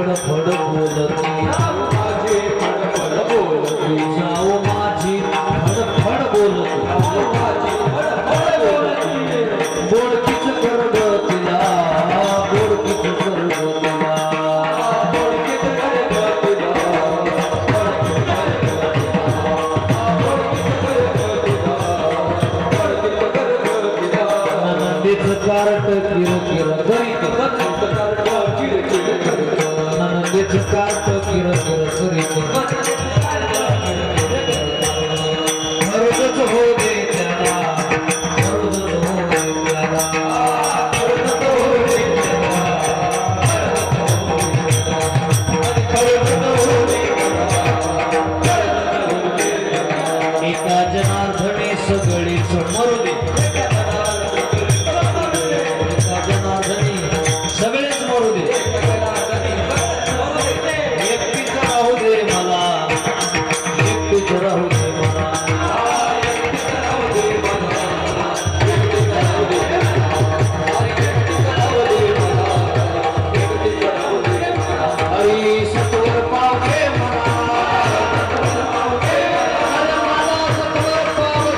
फडफड बोलती माझी फडफड बोलती जाऊ माझी फडफड बोलती माझी फडफड बोलती बोडकीच करग तिला बोडकीच करग तिला बोडकीच करग तिला नंदीच कारट किर किर नंदीच कारट किर किर करीत हरदच हो दे त्याला हरदच हो दे त्याला हरदच हो दे त्याला हरदच हो दे त्याला एका जनार्दने सगळीच मरू दे सगळेच मरू दे एकटीच राहू दे मला एकटीच राहू दे मला हरी सत्वर पावके मला सत्वर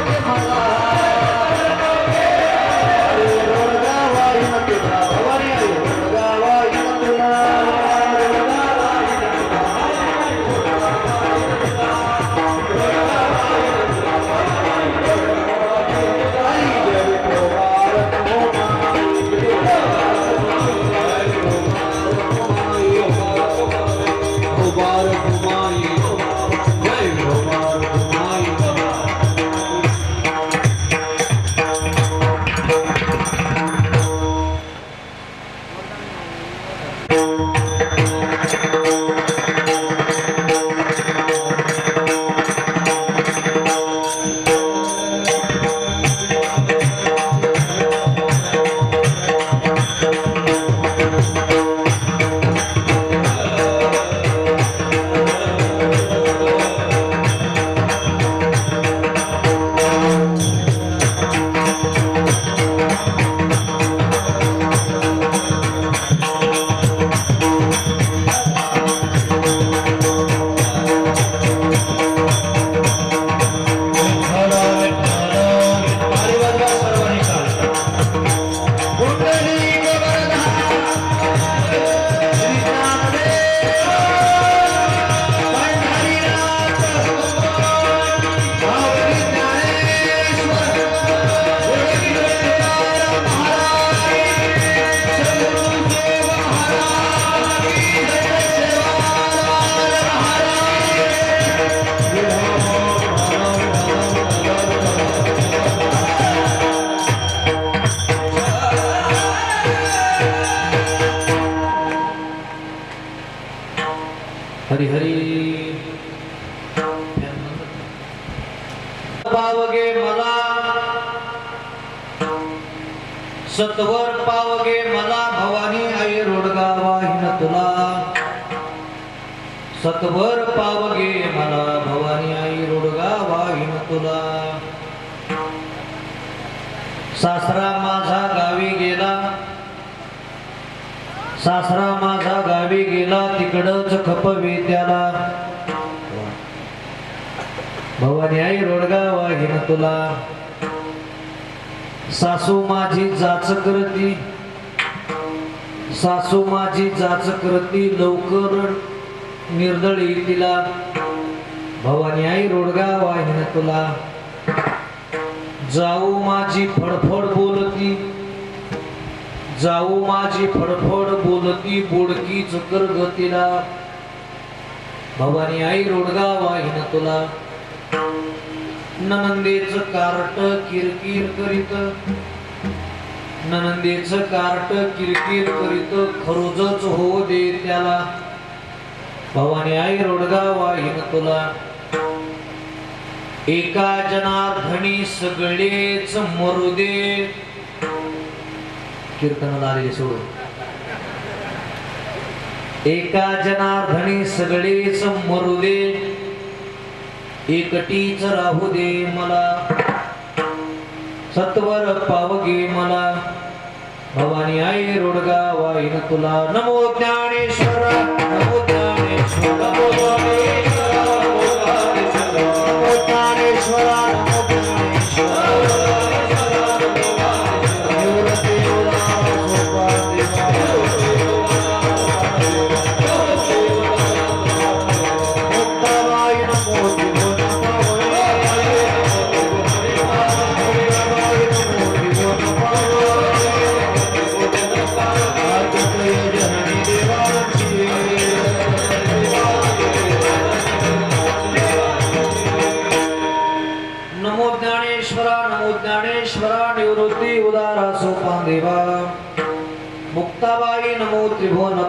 पावके मला हरी हरी पावगे मला सत्वर पावगे मला भवानी आई रोडगा वाहिन तुला सत्वर पावगे मला भवानी आई रोडगा वाहिन तुला सासरा माझा गावी गेला सासरा माझा गावी गेला तिकडच खपवी त्याला भवानी आई रोडगा वाहिन तुला सासू माझी जाच करती सासू माझी जाच करती लवकर निर्दळी तिला भवानी आई रोडगा वाहिन तुला जाऊ माझी फडफड बोलती जाऊ माझी फडफड बोलती बोडकी चकर गतीला भवानी आई रोडगा वाहिन तुला ननंदेच कार्ट किरकिर करीत ननंदेच कार्ट किरकिर करीत खरोजच हो दे त्याला भवानी आई रोडगा वाहिन तुला एका जनार्दनी सगळेच मरू दे कीर्तनाला आलेले सोडून एका जनार्दनी सगळेच मरू दे एकटीच राहू दे मला सत्वर पावगे मला भवानी आई रोडगा वाहिन तुला नमो ज्ञानेश्वर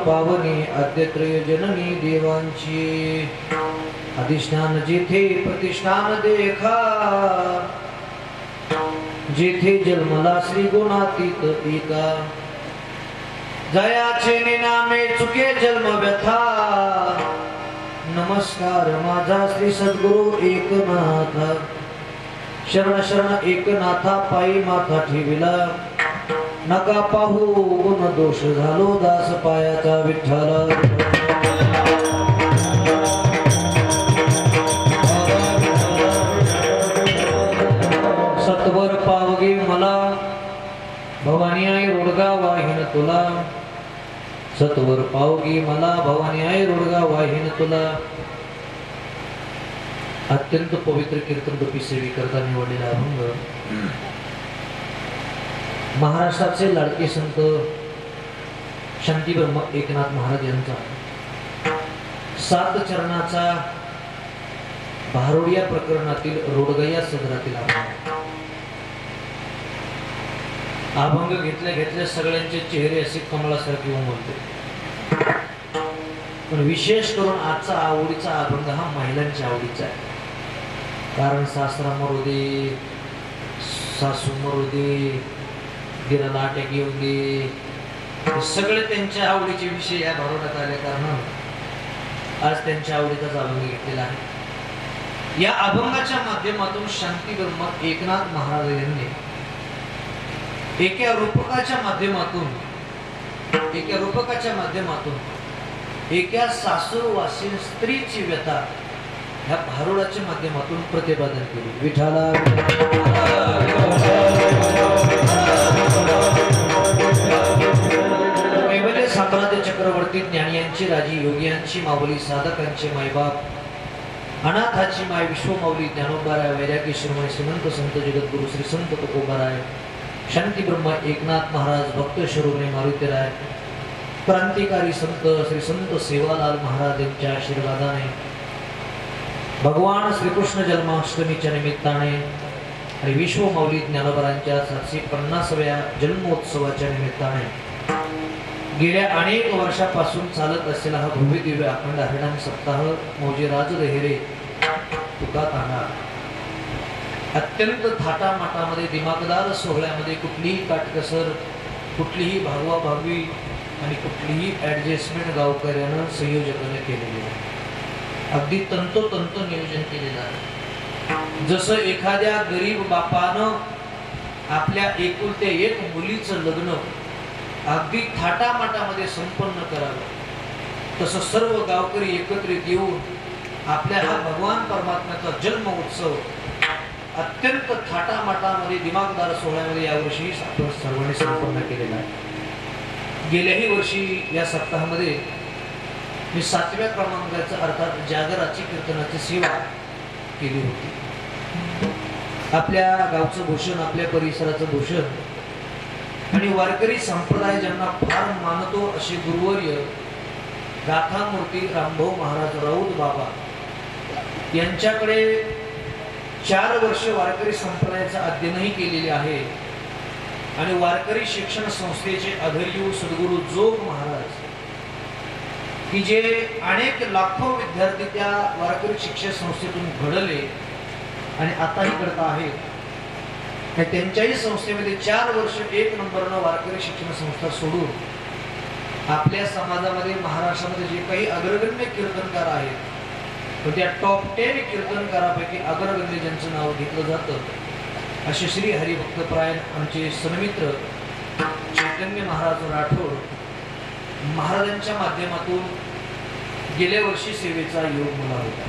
पावनी आद्यत्रय जननी देवांची अधिष्ठान जेथे प्रतिष्ठान देखा जेथे जन्मला श्री गुणातीत एका जयाचे नामे चुके जन्म व्यथा नमस्कार माझा श्री सद्गुरु एकनाथ शरण शरण एकनाथा पायी माथा ठेविला नका पाहू गुण दोष झालो दास पायाचा विठ्ठला सत्वर पावगे मला भवानी आई रोडगा वाहिन तुला सत्वर पावगी मला भवानी आई रोडगा वाहिन तुला अत्यंत पवित्र कीर्तन रूपी सेवी करता निवडलेला अभंग महाराष्ट्राचे लाडके संत शांती ब्रह्म एकनाथ महाराज यांचा 7 चरणाचा भारोडिया प्रकरणातील रोडगया सदरातील अभंग घेतल्या घेतल्या सगळ्यांचे चेहरे असे कमळासारखे उमलते पण विशेष करून आजचा आवडीचा अभंग हा महिलांच्या आवडीचा आहे कारण सासरा मरू दे सासू मरू दे दिराला अटॅक येऊ दे सगळे त्यांच्या आवडीचे विषय या भारोड्यात आले कारण आज त्यांच्या आवडीचाच अभंग घेतलेला आहे या अभंगाच्या माध्यमातून शांती ब्रह्म एकनाथ महाराज यांनी एका रूपकाच्या माध्यमातून एका सासूरवासीन स्त्रीची व्यथा ह्या भारुडाच्या माध्यमातून प्रतिपादन केले विठाला कैवल्य साम्राज्य चक्रवर्ती ज्ञानियांची राजी योगियांची माऊली साधकांचे मायबाप अनाथाची माय विश्वमाऊली ज्ञानोबाराय वैरागी शिरोमणी श्रीमंत संत जगद्गुरु श्री संत तुकोबाराय शांती ब्रह्म एकनाथ महाराज भक्त शिरोमणी मारुतीराय क्रांतिकारी संत श्री संत सेवालाल महाराज यांच्या आशीर्वादाने भगवान श्रीकृष्ण जन्माष्टमीच्या निमित्ताने आणि विश्वमाऊली ज्ञानोबारांच्या 750व्या जन्मोत्सवाच्या निमित्ताने गेल्या अनेक वर्षापासून चालत असलेला हा भव्य दिव्य अखंड हरिनाम सप्ताह मौजे राज देहरे तुका तांडा अत्यंत थाटामाटामध्ये दिमागदार सोहळ्यामध्ये कुठलीही काटकसर कुठलीही भागवा भागवी आणि कुठलीही ऍडजस्टमेंट गावकऱ्यानं संयोजकाने केलेली आहे अगदी तंतोतंत नियोजन केलेलं आहे जसं एखाद्या गरीब बापानं आपल्या एकुलते एक मुलीचं लग्न अगदी थाटामाटामध्ये संपन्न करावं तसं सर्व गावकरी एकत्रित येऊन आपल्या हा भगवान परमात्म्याचा जन्म उत्सव अत्यंत थाटामाटामध्ये दिमागदार सोहळ्यामध्ये यावर्षी आपण सर्वांनी संपन्न केलेला आहे गेल्याही वर्षी या सप्ताहामध्ये मी 7व्या क्रमांकाचा अर्थात जागराची कीर्तनाची सेवा केली होती आपल्या गावचं भूषण आपल्या परिसराचं भूषण आणि वारकरी संप्रदाय ज्यांना फार मानतो असे गुरुवर्य गाथामूर्ती रामभाऊ महाराज राऊत बाबा यांच्याकडे 4 वर्ष वारकरी संप्रदायाचं अध्ययनही केलेले आहे आणि वारकरी शिक्षण संस्थेचे अधर्यू सद्गुरू जोग महाराज की जे अनेक लाखो विद्यार्थी त्या वारकरी शिक्षण संस्थेतून घडले आणि आताही घडत आहेत त्यांच्याही संस्थेमध्ये 4 वर्ष 1 नंबरनं वारकरी शिक्षण संस्था सोडून आपल्या समाजामध्ये महाराष्ट्रामध्ये जे काही अग्रगण्य कीर्तनकार आहेत तर त्या टॉप 10 कीर्तनकारापैकी अग्रगण्य ज्यांचं नाव घेतलं जातं असे श्री हरिभक्तप्रायण आमचे सन्मित्र चैतन्य महाराज राठोड महाराजांच्या माध्यमातून गेल्या वर्षी सेवेचा योग मला होता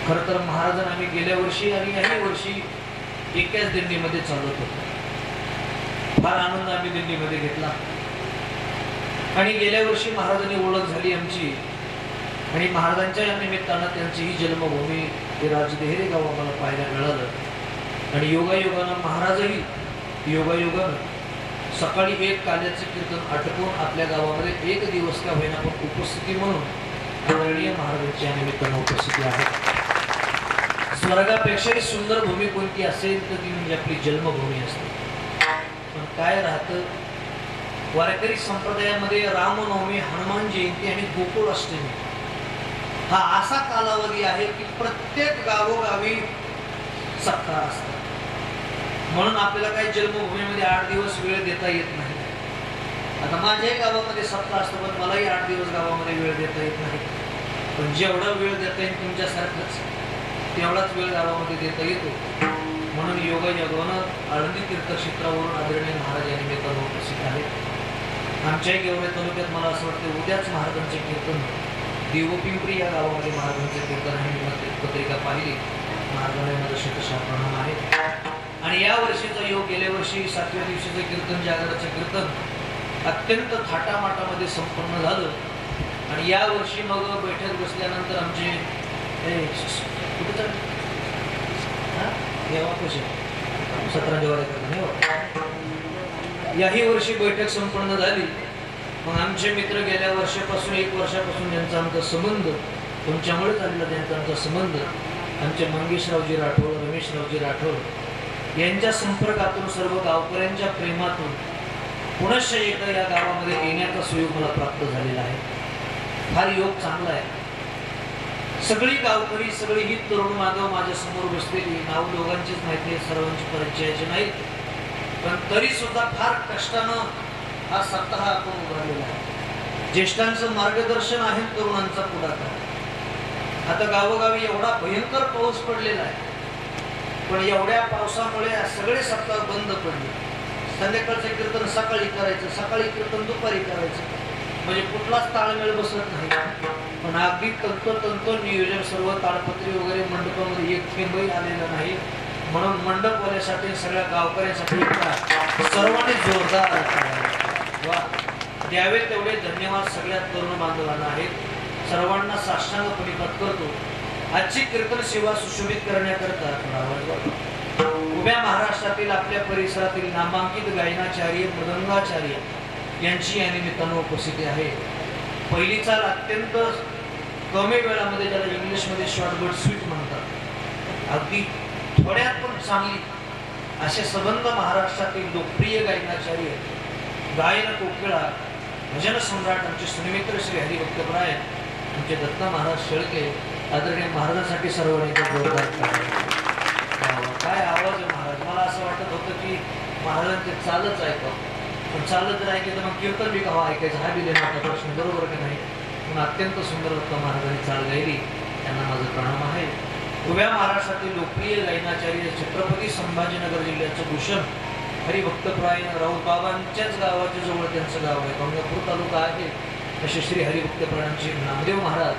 खरं तर महाराजांना आम्ही गेल्या वर्षी आणि याही वर्षी एकाच दिंडीमध्ये चालत होतो फार आनंद आम्ही दिंडीमध्ये घेतला आणि गेल्या वर्षी महाराजांनी ओळख झाली आमची आणि महाराजांच्या या निमित्तानं त्यांची ही जन्मभूमी हे राजदेहरे गाव आम्हाला पाहायला मिळालं आणि योगायोगानं महाराजही योगायोगानं सकाळी 1 काल्याचं कीर्तन आटपून आपल्या गावामध्ये 1 दिवस का होईना पण उपस्थिती म्हणून आदरणीय महाराजांच्या निमित्तानं उपस्थिती आहे स्वर्गापेक्षाही सुंदर भूमी कोणती असेल तर ती म्हणजे आपली जन्मभूमी असते पण काय राहतं वारकरी संप्रदायामध्ये रामनवमी, हनुमान जयंती आणि गोकुळाष्टमी हा असा कालावधी आहे की प्रत्येक गावोगावी सप्ताह असतात. म्हणून आपल्याला काही जन्मभूमीमध्ये 8 दिवस वेळ देता येत नाही. आता माझ्याही गावामध्ये सप्ताह असतं, पण मलाही 8 दिवस गावामध्ये वेळ देता येत नाही. पण जेवढा वेळ देता येईल तुमच्यासारखंच तेवढाच वेळ गावामध्ये देता येतो. म्हणून योगायोगानं आळंदी तीर्थक्षेत्रावरून आदरणीय महाराज या निमित्तानं उपस्थित आहेत. आमच्याही गेवरे तालुक्यात मला असं वाटतं उद्याच महाराजांचे कीर्तन देवपिंपरी या गावामध्ये महाराजांचे कीर्तन आहे. मी पत्रिका पाहिली. महाराजांना माझं शतशः प्रणाम आहे. आणि या वर्षीचा योग, गेल्या वर्षी 7व्या दिवशीचं कीर्तन, जागराचं कीर्तन अत्यंत थाटामाटामध्ये संपन्न झालं. आणि या वर्षी मग बैठक बसल्यानंतर आमचे कुठे चालले याही वर्षी बैठक संपन्न झाली. मग आमचे मित्र गेल्या वर्षापासून 1 वर्षापासून ज्यांचा आमचा संबंध, तुमच्यामुळे झालेला त्यांचा आमचा संबंध, आमचे मंगेशरावजी राठोड, रमेशरावजी राठोड यांच्या संपर्कातून, सर्व गावकऱ्यांच्या प्रेमातून पुनश्च एकदा या गावामध्ये येण्याचा सुयोग मला प्राप्त झालेला आहे. फार योग चांगला आहे. सगळी गावकरी, सगळी ही तरुण माधव माझ्या समोर बसलेली, नाव दोघांचीच माहिती आहे, सर्वांची परिचयाची नाहीत, पण तरी सुद्धा फार कष्टानं हा सप्ताह आपण उभारलेला आहे. ज्येष्ठांचं मार्गदर्शन आहे, तरुणांचा पुढाकार. आता गावोगावी एवढा भयंकर पाऊस पडलेला आहे, पण एवढ्या पावसामुळे सगळे सप्ताह बंद पडले. संध्याकाळचं कीर्तन सकाळी करायचं, सकाळी कीर्तन दुपारी करायचं, म्हणजे कुठलाच ताळमेळ बसत नाही. पण अगदी तंतोतंत नियोजन, सर्व ताडपत्री वगैरे मंडपामध्ये एक थेंबही आलेला नाही. म्हणून मंडपवाल्यासाठी, सगळ्या गावकऱ्यांसाठी सर्वांनी जोरदार वा द्यावे तेवढे धन्यवाद सगळ्या तरुण बांधवांना आहेत. सर्वांना साष्टांग प्रणिपात करतो. आजची कीर्तन सेवा सुशोभित करण्याकरता उभ्या महाराष्ट्रातील, आपल्या परिसरातील नामांकित गायनाचार्य, मृदंगाचार्य यांची या निमित्तानं उपस्थिती आहे. पहिली चाल अत्यंत कमी वेळामध्ये, ज्याला इंग्लिशमध्ये शॉर्टकट स्वीट म्हणतात, अगदी थोड्यात पण चांगली असे संबंध महाराष्ट्रातील लोकप्रिय गायनाचार्य, गायन कोकिळा, भजन सम्राट आमचे सुनिमित्र श्री हरिभक्तपराय आमचे दत्ता महाराज शेळके, आदरणीय महाराजांसाठी सर्वांनी जोरदार काय आवाज आहे महाराज. मला असं वाटत होतं की महाराजांचे चालच ऐकावं, पण चालत जर ऐकायचं मग कीर्तन बी कवा ऐकायचं हा बी मोठा प्रश्न, बरोबर की नाही. म्हणून अत्यंत सुंदर दत्ता महाराजांनी चाल गायली, त्यांना माझं प्रणाम आहे. उभ्या महाराष्ट्रातील लोकप्रिय गायनाचार्य, छत्रपती संभाजीनगर जिल्ह्याचं भूषण, हरिभक्तपराय, राऊत बाबांच्याच गावाच्या जवळ त्यांचं गाव आहे, गंगापूर तालुका आहे. असे श्री हरिभक्तपरायांचे नामदेव महाराज,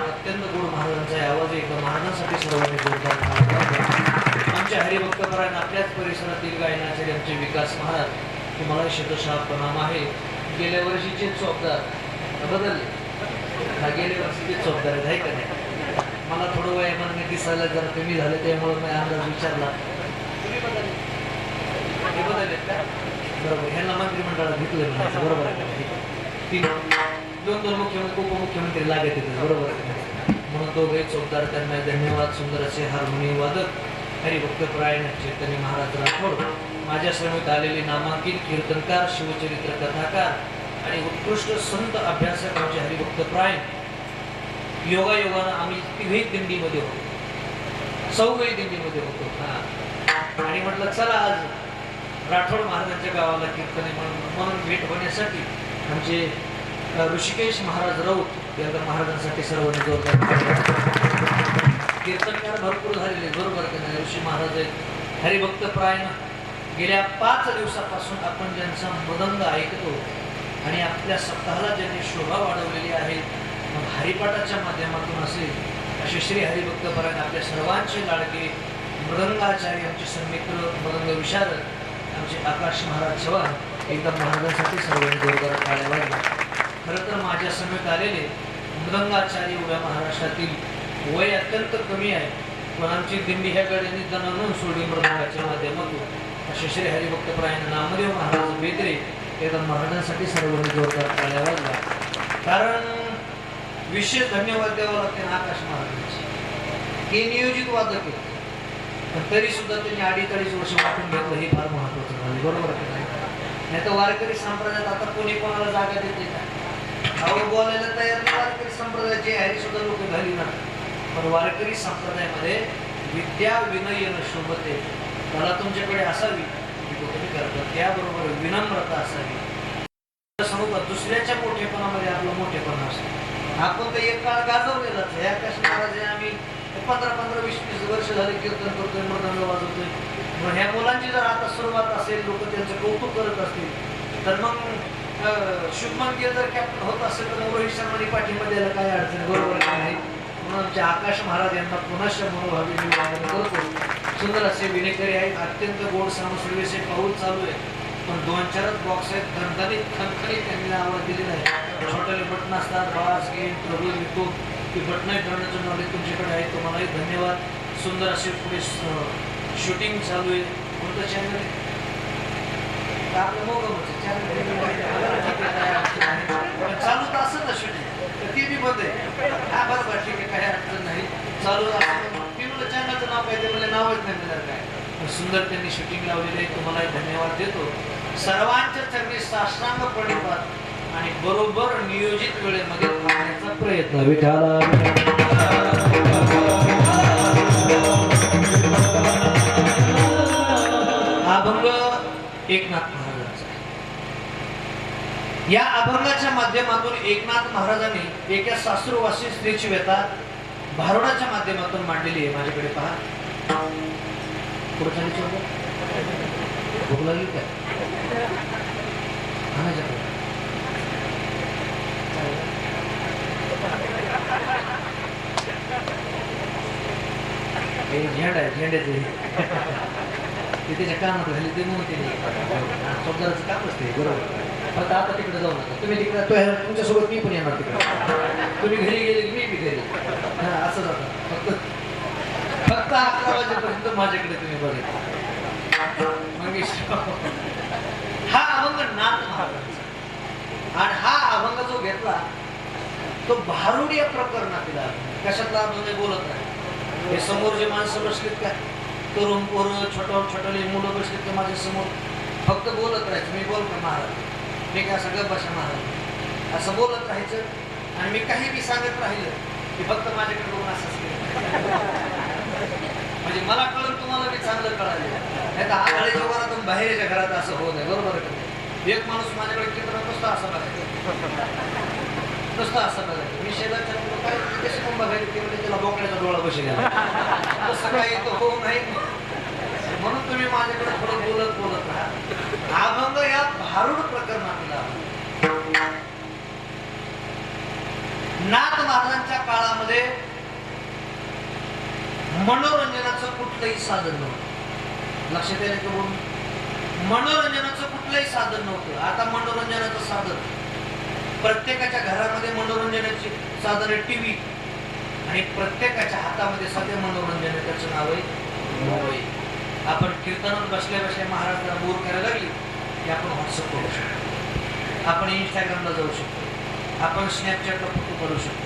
अत्यंत गोड महाराजांचा आवाज आहे. एकदा महाराजांसाठी सर्वांनी जोरदार. आमच्या हरिभक्तपरायण आपल्याच परिसरातील गायनाचार्य आमचे विकास महाराज, तुम्हाला शतशः प्रणाम आहे. गेल्या वर्षीचे चौकदार बदलले, गेल्या वर्षीचे चौकदार आहे का नाही. मला थोडं वयामानाने दिसायला जरा कमी झाले, त्यामुळे मी अंदाज विचारला, तुम्ही बदलले, हे बदललेत का? बरोबर, ह्यांना मंत्रिमंडळात घेतलं म्हणायचं, बरोबर आहे का? 2 मुख्यमंत्री, उपमुख्यमंत्री लागत येते, बरोबर आहे. म्हणून दोघे चौकदार, त्यांना धन्यवाद. सुंदर असे हार्मोनियम वादक हरिभक्तपरायण चैतन्य महाराज राठोड, माझ्या समेत आलेले नामांकित कीर्तनकार, शिवचरित्र कथाकार आणि उत्कृष्ट संत अभ्यासक आमचे हरिभक्तपरायण. योगायोगानं आम्ही तिघही दिंडीमध्ये होतो, चौघही दिंडीमध्ये होतो. आणि म्हटलं चला आज राठोड महाराजांच्या गावाला कीर्तन आहे, म्हणून भेट होण्यासाठी आमचे ऋषिकेश महाराज राऊत यांना महाराजांसाठी सर्वांनी जोरदार. कीर्तनकार भरपूर झालेले, बरोबर की नाही. ऋषी महाराज आहेत. हरिभक्तपरायण गेल्या 5 दिवसापासून आपण ज्यांचा मृदंग ऐकतो आणि आपल्या सप्ताहाला ज्यांनी शोभा वाढवलेली आहे, मग हरिपाठाच्या माध्यमातून असेल, असे श्री हरिभक्तपरायण आपल्या सर्वांचे लाडके मृदंगाचार्य, आमचे सन्मित्र मृदंग विशारद आमचे आकाश महाराज चव्हाण, एकदा महाराजांसाठी सर्वांनी जोरदार टाळ्या वाजल्या. खरं तर माझ्या समेत आलेले मृदंगाचार्य उभ्या महाराष्ट्रातील वय अत्यंत कमी आहे, पण आमची दिंडी ह्या गड्यांनी जणांना सोडली मृदंगाच्या माध्यमातून. असे श्री हरिभक्तपरायण नामदेव महाराज बेदरे, एकदा महाराजांसाठी सर्वांनी जोरदार टाळ्या वाजल्या. कारण विशेष धन्यवाद द्यावा लागते आकाश महाराजांचे, ते नियोजित वादक आहेत, पण तरी सुद्धा त्यांनी 48 वर्ष वाटून घेतलं, हे फार महत्वाचं झालं, बरोबर आहे. नाही तर वारकरी संप्रदायात आता कोणी कोणाला जागा देते का? अहो बोलायला तयार नाही वारकरी संप्रदायाचे हरी सुद्धा लोक घाली ना. पण वारकरी संप्रदायामध्ये विद्या विनय शोभते, कला तुमच्याकडे असावी तुम्ही करता, त्याबरोबर विनम्रता असावी. सांगू का, दुसऱ्याच्या मोठेपणामध्ये आपलं मोठेपणा असतं. आपण तर एक काळ गाजवलेलाच ह्या कृष्ण महाराज आम्ही 15-15-20-20 वर्ष झाले कीर्तन करतोय, मृदंग वाजवतोय. मग ह्या मुलांची जर आता सुरुवात असेल, लोक त्यांचं कौतुक करत असतील, तर मग शुभमन गिल जर कॅप्टन होत असेल तर रोहित शर्माने पाठिंबा द्यायला काय अडचण बरोबर नाही. म्हणून आमचे आकाश महाराज यांना पुनश्च मनोभावी मी करतो. सुंदर असे विनेकरी आहेत, अत्यंत गोड सामसुर्वेचे पाऊल चालू आहे. पण 2-4 बॉक्स आहेत, खणखणीत त्यांनी आवाज दिलेला आहे. छोटे बटन असतात, बास गेम प्रभू येतो की बटन करण्याचं नॉलेज तुमच्याकडे आहे, तुम्हालाही धन्यवाद. सुंदर असे पुढे शूटिंग चालू आहे. कोणतं चॅनल आहे आपलं? मोगमचं चॅनल चालू तर असं ना शूटिंग, तर ते बी बंद आहे. हा बरोबर ठीक आहे, काही अडचण नाही, चालू असं. मी म्हणलं चॅनलचं नाव काय, ते मला नावच नाही मिळालं काय. सुंदर त्यांनी शूटिंग लावलेली आहे, तुम्हालाही धन्यवाद देतो. सर्वांच्या चरणी साष्टांग प्रणिपात आणि बरोबर नियोजित वेळेमध्ये पाहण्याचा प्रयत्न. विठाला अभंग एकनाथ महाराजांचा. या अभंगाच्या माध्यमातून एकनाथ महाराजांनी एका सासरूवासी स्त्रीची व्यथा भारुडाच्या माध्यमातून मांडलेली आहे. माझ्याकडे पहा. पुढच्या भूक लागली काय? झेंडा आहे, झेंड्याचे त्याच्या कामात झाले ते म्हणून शब्दाचं काम असते बरोबर. फक्त आता तिकडे जाऊ नका तुम्ही, तिकडे तुमच्यासोबत मी पण येणार तिकडे. तुम्ही घरी गेले की मी घरी, असं जातं. फक्त 11 वाजेपर्यंत माझ्याकडे तुम्ही बघा. हा अभंग नाथ महाराजांचा, आणि हा अभंग जो घेतला तो भारुड या प्रकरणातला. कशातला अभंग बोलत नाही. हे समोर जे माणसं बसलीत का, तरुण पोरं, छोटे मुलं बसलीत का माझ्या समोर, फक्त बोलत राहायचं. मी बोलतो महाराज, मी काय सगळं बसा महाराज असं बोलत राहायचं. आणि मी काही बी सांगत राहिलं की फक्त माझ्याकडे बघून असंच केलं, म्हणजे मला कळून तुम्हाला मी चांगलं कळालं. नाही तर आघाडीच्या वरातून बाहेरच्या घरात असं होत आहे बरोबर. एक माणूस माझ्याकडे चित्र नुसतं असं बघायचं, नुसतं असं बघायचं. मी शेजारच्या काय कशी पण बघायला की म्हणजे त्याला बोकड्याचा डोळा बशी गेला, तसं काही तो होऊ नाही. म्हणून तुम्ही माझ्याकडे थोडं बोलत राहा. अभंग या भारुड प्रकरणातला. नाथ महाराजांच्या काळामध्ये मनोरंजनाचं कुठलंही साधन नव्हतं. लक्षात येईल की बोलून, मनोरंजनाचं कुठलंही साधन नव्हतं. आता मनोरंजनाचं साधन प्रत्येकाच्या घरामध्ये मनोरंजनाची साधन आहे टीव्ही, आणि प्रत्येकाच्या हातामध्ये सध्या मनोरंजनाचं नाव आहे मोबाईल. आपण कीर्तनात बसल्या बसल्या महाराजांना बोर करायला लागली की आपण व्हॉट्सअप करू शकतो, आपण इंस्टाग्रामला जाऊ शकतो, आपण स्नॅपचॅटला फोटो करू शकतो.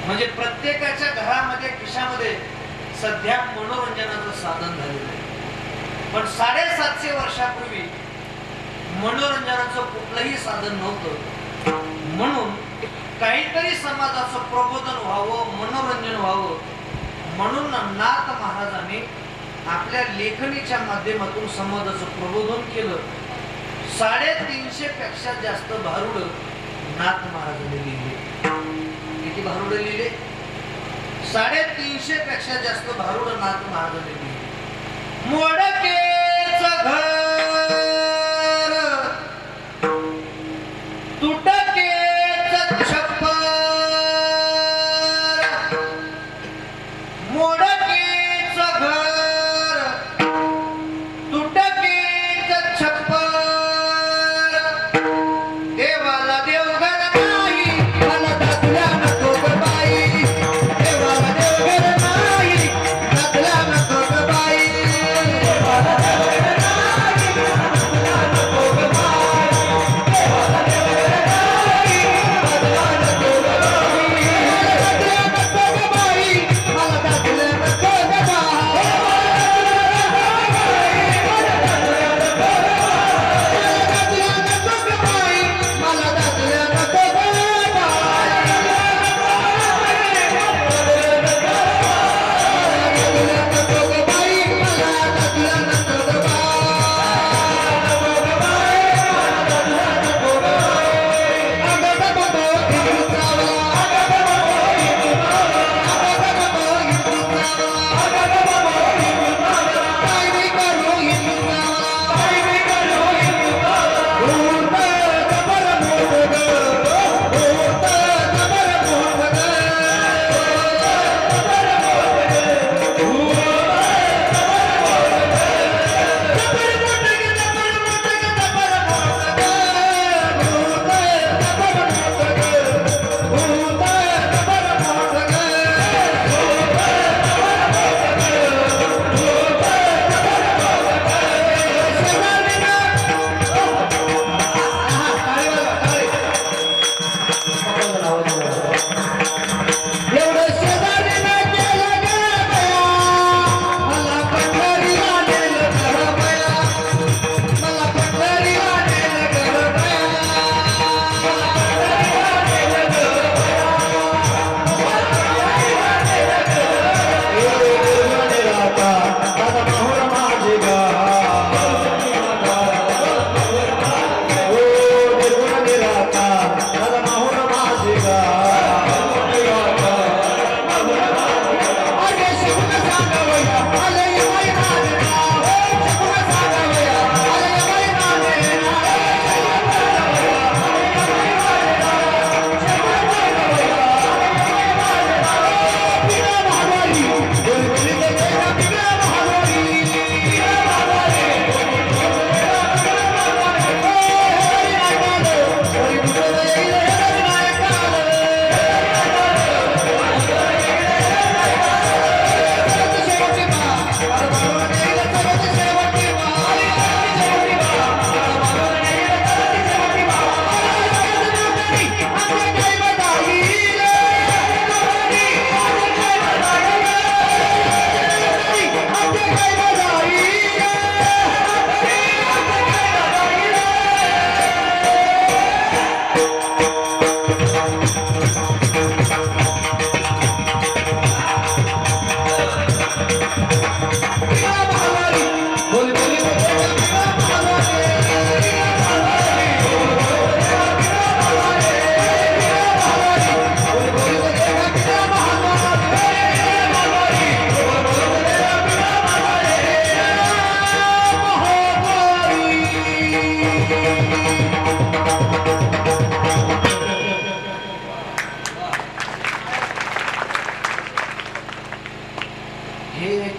म्हणजे प्रत्येकाच्या घरामध्ये खिशामध्ये सध्या मनोरंजनाचं साधन झालेलं आहे. पण 750 वर्षापूर्वी मनोरंजनाचं कुठलंही साधन नव्हतं. म्हणून काहीतरी समाजाचं प्रबोधन व्हावं, मनोरंजन व्हावं, म्हणून नाथ महाराजांनी आपल्या लेखणीच्या माध्यमातून समाजाचं प्रबोधन केलं. 350 पेक्षा जास्त भारुड नाथ महाराजांनी लिहिले. किती भारुड लिहिले? 350 पेक्षा जास्त भारुड नाथ महाराजांनी लिहिले. मोडकेचं घर तुटकेचं छप्पर, मोडकेचं घर तुटकेचं छप्पर, देवाला देवघर नाही मला दाखल्या नको ग बाई, देवाला देवघर नाही दाखल्या नको ग बाई, देवाला देवघर नाही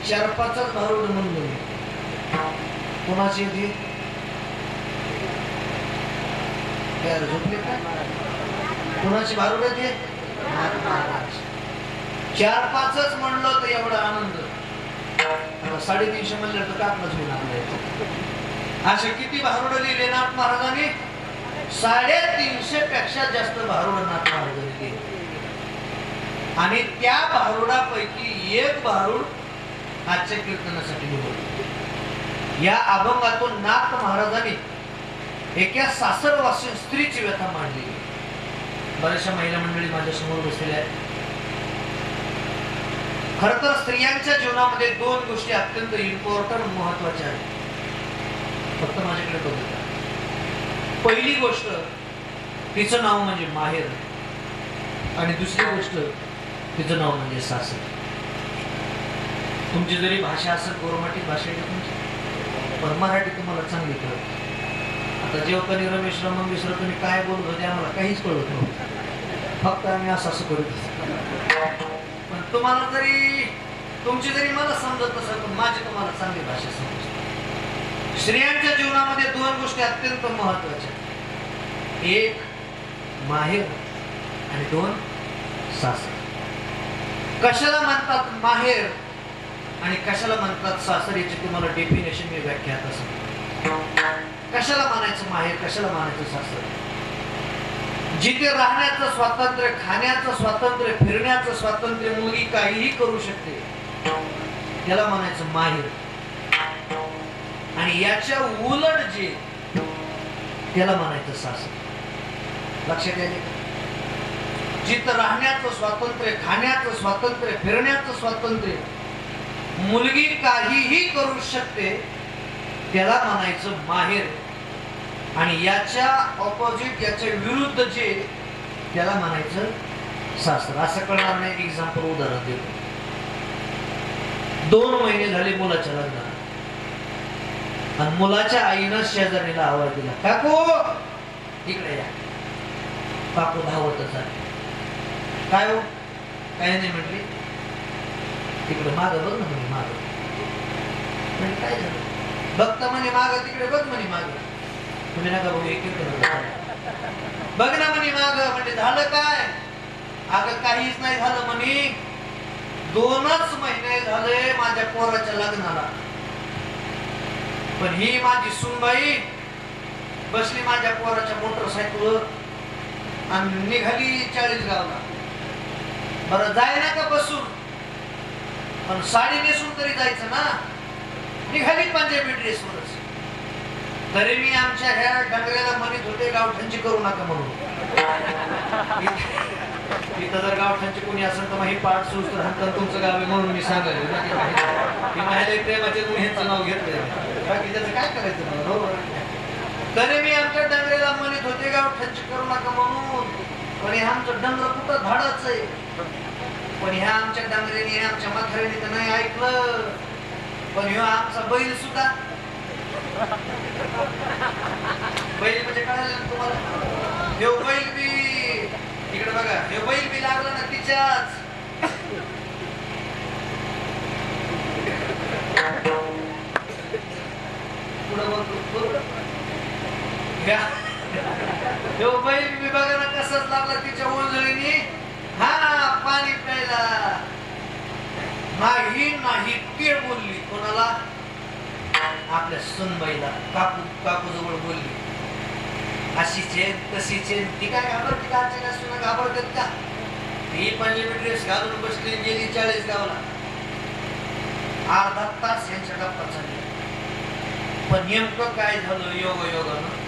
4-5च भारुड म्हणून कोणाची येते झोपले का कोणाची भारुड येते 4-5च म्हणलं तर एवढा आनंद 350 म्हणलं तर कापणच होईल आपल्या असे किती भारुड लिहिले नाथ महाराजांनी 350 पेक्षा जास्त भारुड नाथ महाराजांनी लिहिले आणि त्या भारुडापैकी एक भारुड आजच्या कीर्तनासाठी लिहिलं या अभंगातून नाथ महाराजांनी एका सासरवासी स्त्रीची व्यथा मांडली बऱ्याचशा महिला मंडळी माझ्या समोर बसलेल्या आहेत खर तर स्त्रियांच्या जीवनामध्ये 2 गोष्टी अत्यंत इम्पॉर्टंट महत्वाच्या आहेत फक्त माझ्याकडे बघा पहिली गोष्ट तिचं नाव म्हणजे माहेर आणि दुसरी गोष्ट तिचं नाव म्हणजे सासर तुमची जरी भाषा असेल गोरमाटी भाषा आहे तुमची पण मराठी तुम्हाला चांगली कळत आता जेवताना रमेश रमण मिश्र तुम्ही काय बोलत होते आम्हाला काहीच कळत नव्हतं फक्त आम्ही असं करत पण तुम्हाला जरी तुमची जरी मला समजत नसेल पण माझी तुम्हाला चांगली भाषा समजते स्त्रियांच्या जीवनामध्ये 2 गोष्टी अत्यंत महत्वाच्या एक माहेर आणि 2 सासर कशाला म्हणतात माहेर आणि कशाला म्हणतात सासर याची तुम्हाला डेफिनेशन मी व्याख्या आता सांगतो कशाला मानायचं माहेर कशाला मानायचं सासर जिथे राहण्याचं स्वातंत्र्य खाण्याचं स्वातंत्र्य फिरण्याचं स्वातंत्र्य मुलगी काहीही करू शकते त्याला म्हणायचं माहेर आणि याच्या उलट जे त्याला म्हणायचं सासर लक्षात आले जिथं राहण्याचं स्वातंत्र्य खाण्याचं स्वातंत्र्य फिरण्याचं स्वातंत्र्य मुलगी काहीही करू शकते त्याला म्हणायचं माहेर आणि याच्या ऑपोजिट याच्या विरुद्ध जे त्याला म्हणायचं सासर असं कळणार नाही एक्झाम्पल उदाहरण देतो 2 महिने झाले मुलाच्या लग्नाला आणि मुलाच्या आईनं शेजारीला आवाज दिला काकू इकडे या काकू धावतच आली काय हो काय नाही म्हटली तिकडे माग बघ ना म्हणे माग म्हणजे काय झालं बघता म्हणे माग तिकडे बघ म्हणे माग तुम्ही नका बघू एक बघ ना म्हणे माग म्हणजे झालं काय अगं काहीच नाही झालं म्हणे 2च महिने झाले माझ्या पोराच्या लग्नाला पण ही माझी सुनबाई बसली माझ्या पोराच्या मोटरसायकलवर आणि निघाली 40 गावला बरं जाय ना का बसून पण साडी नेसून तरी जायचं ना निघाली पंजाबी ड्रेसवरच तरी मी आमच्या ह्या डंगऱ्याला म्हणत होते गावठ्यांची करू नका म्हणून इथं जर गावठ्यांची कोणी असेल तर मग हे पाठ सुस्त राहतात तुमचं गाव आहे म्हणून मी सांगायला माझ्या प्रेमाचे ह्यांचं नाव घेतलं बाकी त्याचं काय करायचं मला बरोबर तरी मी आमच्या डंगऱ्याला म्हणत होते गावठ्यांची करू नका म्हणून पण हे आमचं डंगर कुठं धाडच आहे पण ह्या आमच्या डांगरेने आमच्या म्हाताऱ्याने तर नाही ऐकलं पण ह्यो आमचा बैल सुद्धा बैल म्हणजे कळालं तुम्हाला ह्यो बैल बी इकडे बघा ह्यो बैल बी लागला ना तिच्याच पुढे बोलतो ह्यो बैल बी बघा ना कसंच लागला तिच्या ओळजळीने हा पाणी प्यायला नाही तीळ बोलली कोणाला आपल्या सुनबाईला काकू काकू जवळ बोलली अशीच आहे तशीच आहे ती काय घाबरते का आमच्या सुना घाबरतात का ही पंजाबी ड्रेस घालून बसली गेली 40 गावला अर्धा तास यांच्या गप्पा चालल्या पण नेमकं काय झालं योगायोगानं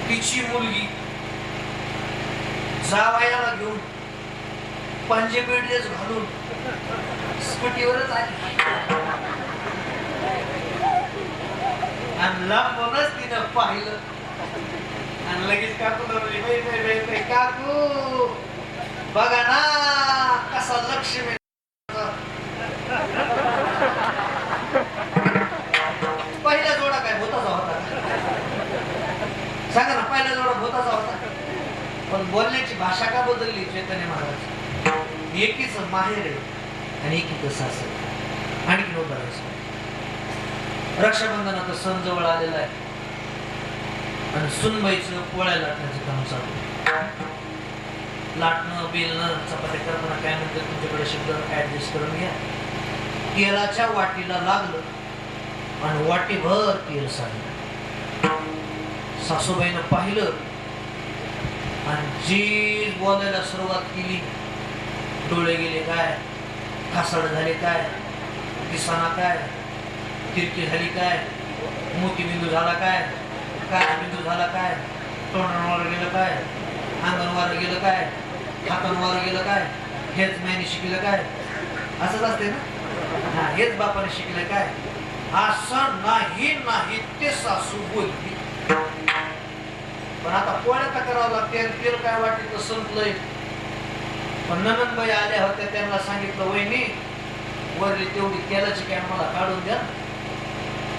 तिची मुलगी जावयाला घेऊन पंजाबी ड्रेस घालून स्कूटीवरच आली आणि लांबूनच तिनं पाहिलं आणि लगेच काकू म्हणली काकू बघा ना कसा लक्ष्मी पहिला जोडा काय भोताचा होता सांगा ना पहिला जोडा भोताचा होता पण बोलण्याची भाषा का बदलली चैतन्य महाराज एकीच माहेर आहे आणि एकीच सासर आणखी उभारायचं. रक्षाबंधनाचा सण जवळ आलेला आहे आणि सुनबाईचं पोळ्या लाटण्याचं काम चालू. लाटणं बेलणं चपात्या करताना काय म्हणतात तुमच्याकडे शब्द ऍडजस्ट करून घ्या. तेलाच्या वाटीला लागलं आणि वाटीभर तेल सांडलं. सासूबाईनं पाहिलं आणि जी बोलायला सुरुवात केली. डोळे गेले काय, खासाड झाले काय, दिसाना काय, तिरकी झाली काय, मोतीबिंदू झाला काय, काळा बिंदू झाला काय, तोंडावर गेलं काय, अंगणवार गेलं काय, हातांवर गेलं काय, हेच मायने शिकलं काय, असंच असते ना. हा, हेच बापाने शिकलं काय, असं नाही नाही ते सासू बोलली. पण आता पोळ्या तर करावं लागते. तेल काय वाटेल संपलंय. पण ननंदबाई आल्या होत्या, त्यांना सांगितलं वहिनी वरली तेवढी तेलाची कॅन मला काढून द्या.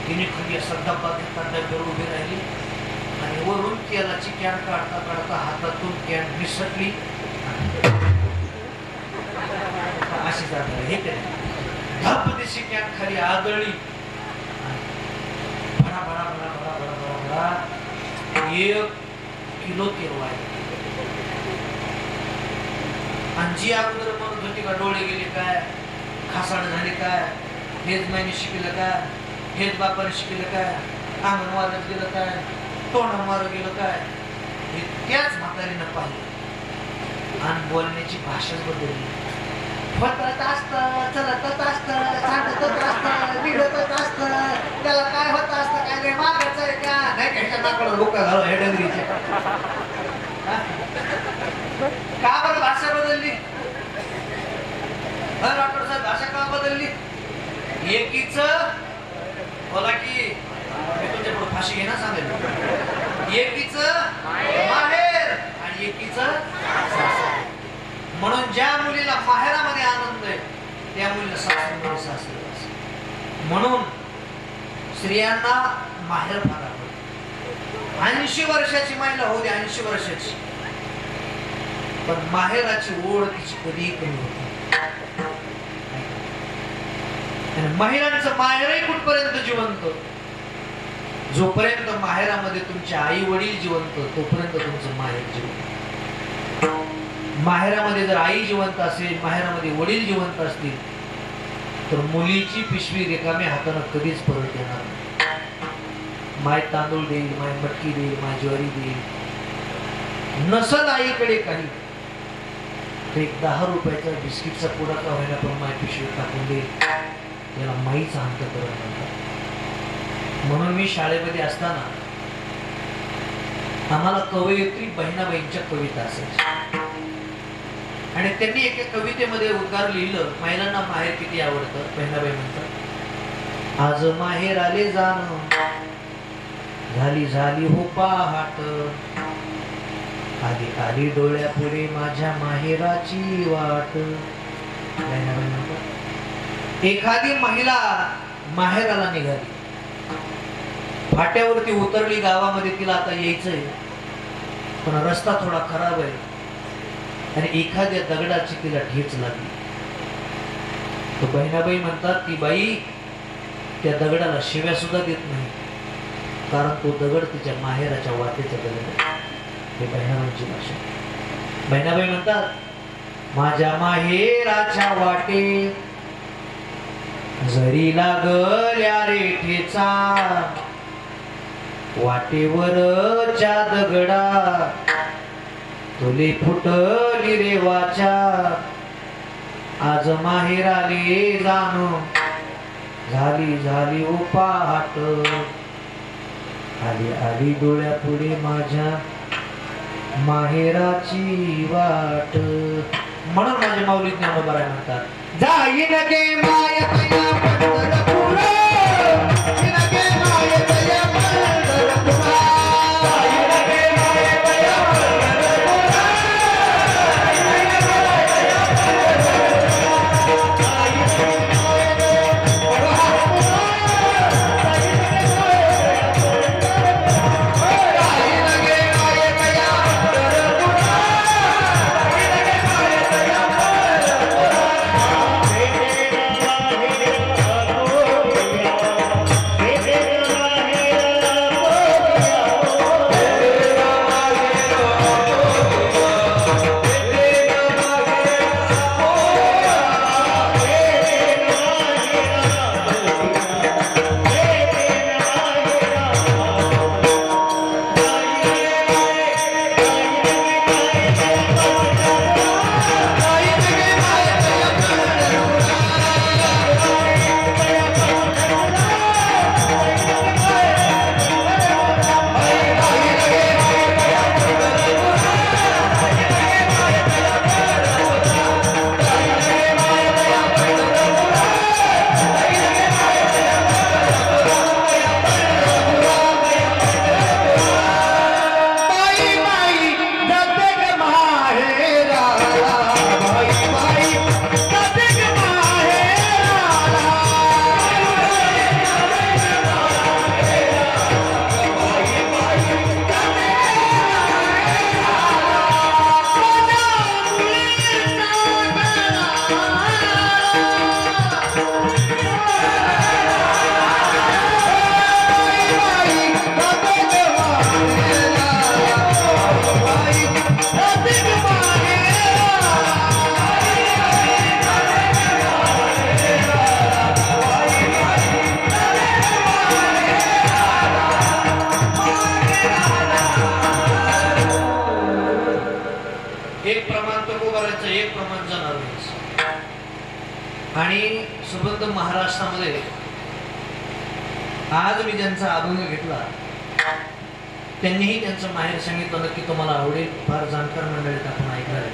तिने खाली असा डब्बा घेतला, डब्यावर उभी राहिली आणि वरून तेलाची कॅन काढता काढता हातातून कॅन निसटली. अशी जात हे धप दिशी कॅन खाली आदळली. भडा भडा भडा भडा भडा भडा भडा 1 किलो तेल वाढले. आणि जी अगोदर म्हणत होती का डोळे गेले काय, खासाड झाले काय, हेच मायने शिकलं काय, हेच बापाने शिकलं काय, अंगण वाजत गेलं काय, तोंड मार गेलं काय, हे त्याच म्हातारीनं पाहिलं आणि बोलण्याची भाषाच बदलली. फतरत असतं, चलतच असतं, सांगतच असतं, बिडतच असतं, त्याला काय होत असतं काय नाही मागायचं आहे का नाही. ह्याच्या नाकडं लोका घालू हे डंगरीचे. का बरं भाषा बदलली? डॉक्टर साहेब भाषा का बदलली? एकीच बोला की मी तुमच्या पुढे फाशी घेणार सांगेल. एकीच माहेर आणि एकीच म्हणून ज्या मुलीला माहेरामध्ये आनंद आहे त्या मुलीला सासरी सासरी. म्हणून स्त्रियांना माहेर फार आवडतं. 80 वर्षाची महिला होऊ दे, 80 वर्षाची, पण माहेराची ओढ तिची कधीही कमी होती. महिलांचं माहेरही कुठपर्यंत जिवंत? जोपर्यंत माहेरामध्ये तुमचे आई वडील जिवंत तोपर्यंत तुमचं माहेर जिवंत. माहेरामध्ये जर आई जिवंत असेल, माहेरामध्ये वडील जिवंत असतील तर मुलीची पिशवी रिकाम्या हातानं कधीच परत येणार नाही. माय तांदूळ देईल, माय मटकी देईल, माय ज्वारी देईल. नसल आईकडे काही तर एक 10 रुपयाचा बिस्किटचा पुडा का व्हायला पण माय पिशवी टाकून देईल. याला माईच अंतःकरण म्हणतात. म्हणून मी शाळेमध्ये असताना आम्हाला कवयित्री बहिणाबाईंच्या कविता असायच्या आणि त्यांनी एका कवितेमध्ये उद्गार लिहिलं, महिलांना माहेर किती आवडतं. बहिणाबाई म्हणतात, आज माहेर आले जाण, झाली झाली हो पहाट, आली आली डोळ्यापुढे माझ्या माहेराची वाट. बहिणाबाई म्हणतात, एखादी महिला माहेराला निघाली, फाट्यावरती उतरली, गावामध्ये तिला आता यायचंय पण रस्ता थोडा खराब आहे आणि एखाद्या दगडाची तिला ठेच लागली. तर बहिणाबाई म्हणतात ती बाई त्या दगडाला शिव्या सुद्धा देत नाही, कारण तो दगड तिच्या माहेराच्या वाटेचा दगड आहे. हे बहिणाबाईंची भाषा. बहिणाबाई म्हणतात, माझ्या माहेराच्या वाटे जरी लागल्या रे ठेचा, वाटेवरच्या दगडा तुले फुटली रे वाचा, आज माहेराले जाणो, झाली झाली ओ पहाट, आली आली डोळ्यापुढे माझ्या माहेराची वाट. म्हणून माझे माऊली ज्ञानोबा म्हणतात, जाईन गे माय तया पंढरपूर, जाईन गे माय तया पंढरपूर, जाईन गे माय तया पंढरपूर, जाईन गे माय तया पंढरपूर, जाईन गे माय तया पंढरपूर, जाईन गे माय तया पंढरपूर. एक प्रमाण जाणार नाही. आणि सुबंध महाराष्ट्रामध्ये आज मी ज्यांचा अभंग घेतला त्यांनीही त्यांचं माहेर सांगितलं की तुम्हाला आवडेल. फार जाणकार मंडळीत आपण ऐकणार आहे.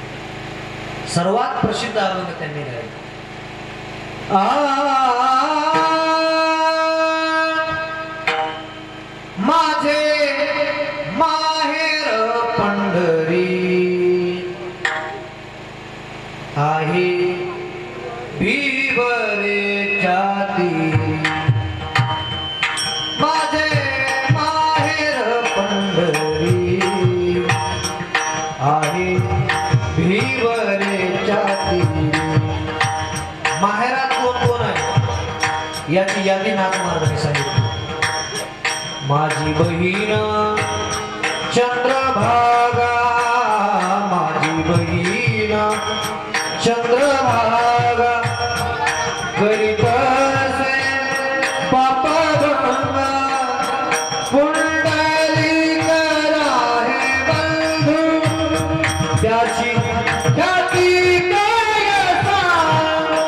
सर्वात प्रसिद्ध अभंग त्यांनी गायला. माझे माहेर पंढरी आहे भिवरे जाती. माझे माहेर पंढरी आहे भिवरे जाती. माहेरात कोण कोण आहे याची यादी नाथ महाराजांनी सांगितली. माझी बहीण चंद्रभागा, माझी बहीण चंद्रभागा करीत असे पापभंगा. पुंडलिक आहे बंधू त्याची ख्याती काय सांगू,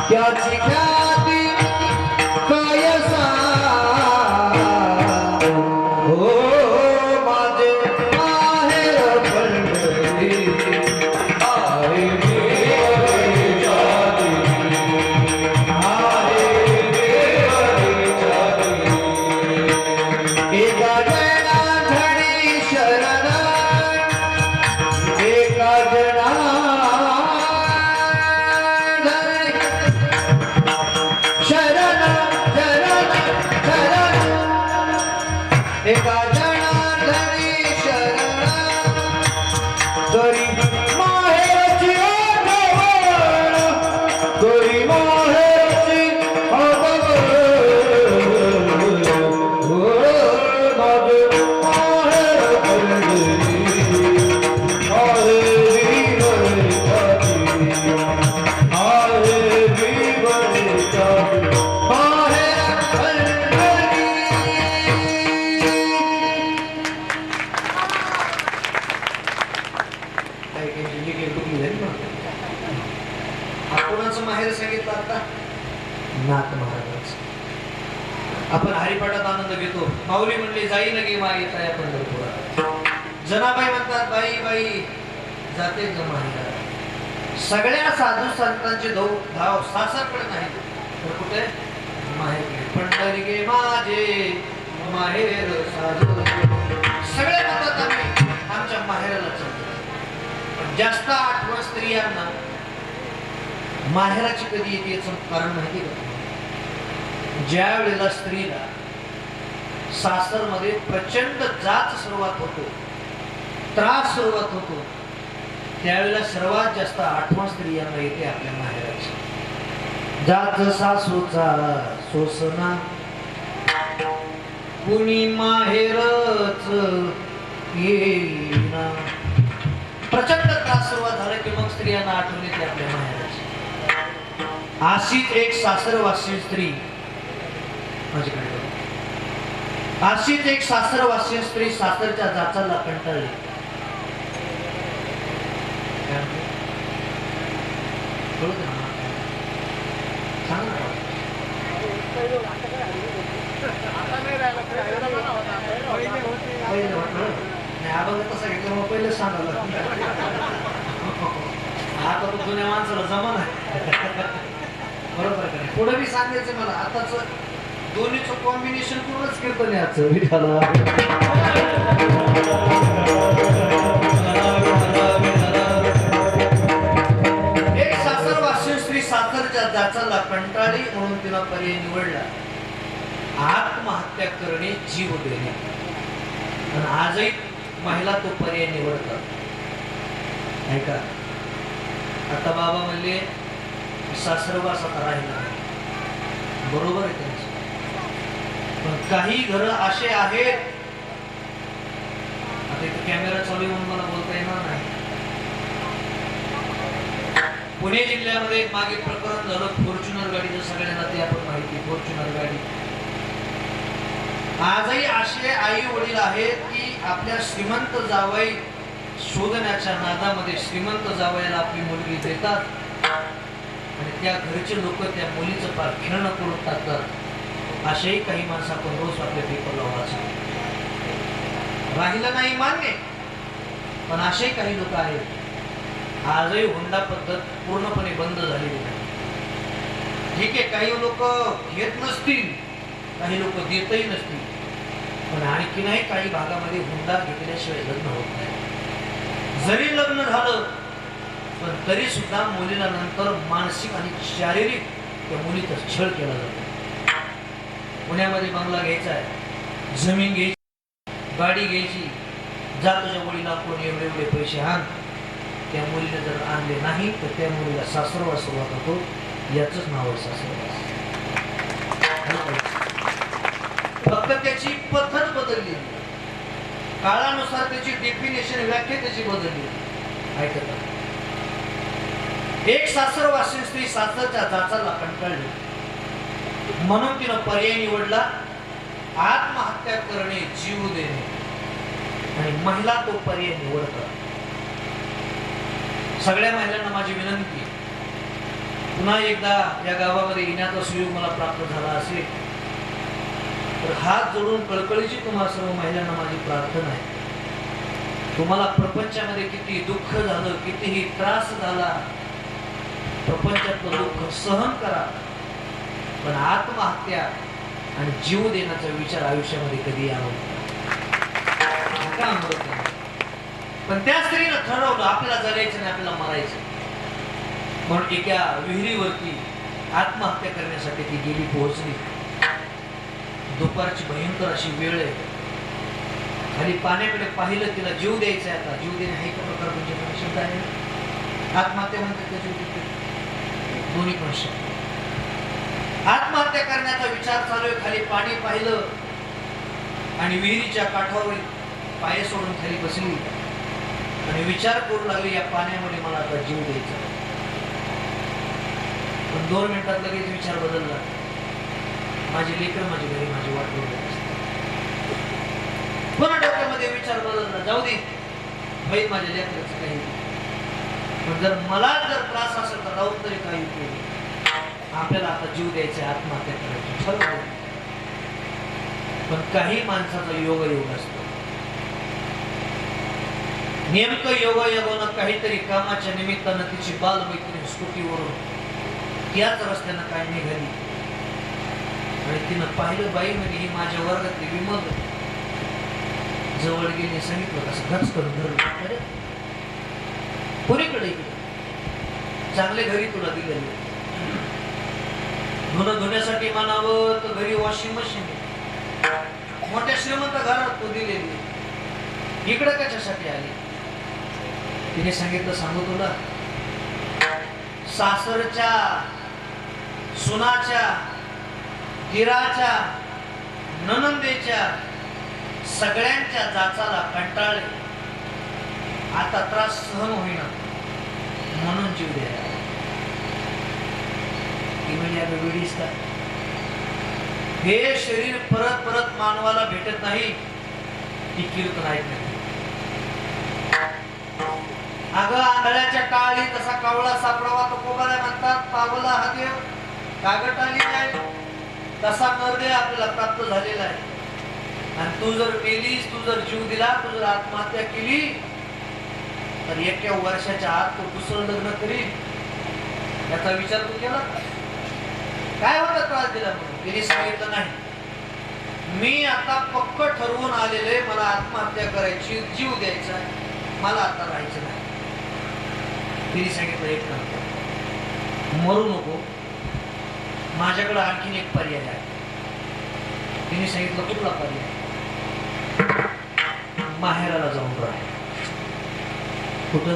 त्याची ख्याती काय सांगू. माहेर सांगितलं आता नाथ महाराज. आपण हरिपाठात आनंद घेतो. माऊली म्हणली जाई लगे माई या पंढरपुरात. जनाबाई म्हणतात बाई बाई जाते माहेर. सगळ्या साधू संतांचे धाव सासरकडे नाही तर कुठे माहेर. पंढरी गे माझे माहेर साधू. सगळे म्हणतात आम्ही आमच्या माहेराला चालतो. जास्त आठवण स्त्रियांना माहेराची कधी येते याचं कारण माहिती का? ज्या वेळेला स्त्रीला सासरमध्ये प्रचंड जाच सुरुवात होतो, त्रास सुरुवात होतो, त्यावेळेला सर्वात जास्त आठवण स्त्रियांना येते आपल्या माहेराची. जाच सासूचा सोसना कुणी माहेरच येईना. प्रचंड त्रास सुरुवात झाला की मग स्त्रियांना आठवण येते आपल्या माहेराची. अशीच एक सासरवासी स्त्री माझ्याकडे. अशीच एक सासरवासी स्त्री सासरच्या जाचाला कंटाळली. तसा घेतलं मग पहिले सांगायला आता तो जुन्या माणसाला जमाना बरोबर का नाही. पुढे बी सांगायचं मला आताच दोन्हीचं कॉम्बिनेशन पूर्णच कीर्तन याचं विठाला. एक सासरवासी स्त्री सासरच्या जाचाला कंटाळी म्हणून तिला पर्याय निवडला आत्महत्या करणे, जीव देणे. आणि आजही महिला तो पर्याय निवडतात. ऐका आता बाबा म्हणले सासरवास आता राहिला नाही, बरोबर आहे त्यांचं. पण काही घर असे आहेत, आता इथं कॅमेरा चालू म्हणून मला बोलता येणार नाही. पुणे जिल्ह्यामध्ये एक मागे प्रकरण झालं फॉर्च्युनर गाडीचं. सगळ्यांना ते आपण माहिती फॉर्च्युनर गाडी. आजही असे आई वडील आहेत की आपल्या श्रीमंत जावई शोधण्याच्या नादामध्ये श्रीमंत जावयाला आपली मुलगी देतात आणि त्या घरचे लोक त्या मुलीचं पार खेळणं करून टाकतात. असेही काही माणसं आपण रोज आपल्या पेपरला वाचतो. राहिलं नाही मान्य, पण असेही काही लोक आहेत. आजही हुंडा पद्धत पूर्णपणे बंद झालेली नाही. ठीक आहे, काही लोक घेत नसतील, काही लोक देतही नसतील, पण आणखीनही काही भागामध्ये हुंडा घेतल्याशिवाय लग्न होत नाही. जरी लग्न झालं पण तरी सुद्धा मुलीला नंतर मानसिक आणि शारीरिक त्या मुलीचा छळ केला जातो. पुण्यामध्ये बंगला घ्यायचा आहे, जमीन घ्यायची, गाडी घ्यायची, जा तुझ्या मुलीला कोण एवढे एवढे पैसे आण. त्या मुलीने जर आणले नाही तर त्या मुलीला सासरवास सुरुवात होतो. याच नाव आहे सासरवास. फक्त त्याची पद्धत बदलली, काळानुसार त्याची डेफिनेशन, व्याख्या त्याची बदलली. ऐकत एक सासरवासी स्त्री सासरच्या जाचाला कंटाळली म्हणून तिनं पर्याय निवडला आत्महत्या करणे, जीव देणे. आणि महिला तो पर्याय निवडतात. सगळ्या महिलांना माझी विनंती, पुन्हा एकदा या गावामध्ये येण्याचा सुयोग मला प्राप्त झाला असेल तर हात जोडून कळकळीची तुम्हाला सर्व महिलांना माझी प्रार्थना आहे. तुम्हाला प्रपंचामध्ये किती दुःख झालं, कितीही त्रास झाला, प्रपंचातलं दुःख सहन करा, पण आत्महत्या आणि जीव देण्याचा विचार आयुष्यामध्ये कधी आला. पण त्या स्त्रीनं ठरवलं आपल्याला जगायचं नाही, आपल्याला मरायचं. म्हणून एका विहिरीवरती आत्महत्या करण्यासाठी ती गेली, पोहोचली. दुपारची भयंकर अशी वेळ आहे. खाली पाण्याकडे पाहिलं, तिला जीव द्यायचा आहे. आता जीव देणे हा एक प्रकार म्हणजे शब्द आहे, आत्महत्या म्हणतात त्या जीव दोन्ही पण शब्द. आत्महत्या करण्याचा विचार चालू आहे. खाली पाणी पाहिलं आणि विहिरीच्या काठावर पाय सोडून खाली बसली आणि विचार करू लागली, या पाण्यामध्ये मला आता जीव द्यायचा. पण 2 मिनिटात लगेच विचार बदलला. माझे लेकर माझी घरी माझी वाट बघत असतात. पुन्हा डोक्यामध्ये विचार बदलला, जाऊ दे भाई माझ्या लेकराचं काही, पण जर मला जर त्रास असेल तर राहून तरी काही उपयोग. आपल्याला आता जीव द्यायचा, आत्महत्या करायची ठरवलं. पण काही माणसाचा योगायोग असतो. नेमकं योगायोगानं काहीतरी कामाच्या निमित्तानं तिची बालमैत्रीण स्कूटीवरून त्याच रस्त्यानं काय निघाली आणि तिनं पाहिलं, बाई म्हणजे ही माझ्या वर्गातली विमल. जवळ गेली, सांगितलं कसं घच करून धरलं. अरे कोणीकडे इकडे चांगले घरी तुला दिलेले, धुणं धुण्यासाठी मानावं तर घरी वॉशिंग मशीन, मोठ्या श्रीमंत घरात तू दिलेली, इकडं कशासाठी आली. तिने सांगितलं, सांगू तुला, सासरच्या, सुनाच्या, दिराच्या, ननंदेच्या सगळ्यांच्या जाचाला कंटाळले. आता त्रास सहन होईना म्हणून जीव द्यायला. ती म्हणजे आता वेळीच का, हे शरीर परत परत मानवाला भेटत नाही. ती कीर्तन ऐकत नाही. अगं आंधळ्याच्या टाळी तसा कावळा सापडावा तो कोबाला म्हणतात. पावला हा देव कागट आली आहे तसा नरदेह आपल्याला प्राप्त झालेला आहे. आणि तू जर मेलीस, तू जर जीव दिला, तू जर आत्महत्या केली तर 1 वर्षाच्या आत तो दुसरं लग्न करील. याचा विचार तू केला? काय होता त्रास दिला म्हणून? तिने सांगितलं नाही, मी आता पक्क ठरवून आलेले, मला आत्महत्या करायची, जीव द्यायचा, मला आता राहायचं नाही. तिने सांगितलं, एक काम, मरू नको, माझ्याकडे आणखीन एक पर्याय आहे. तिने सांगितलं, कुठला पर्याय? माहेराला जाऊन राहा. कुठं?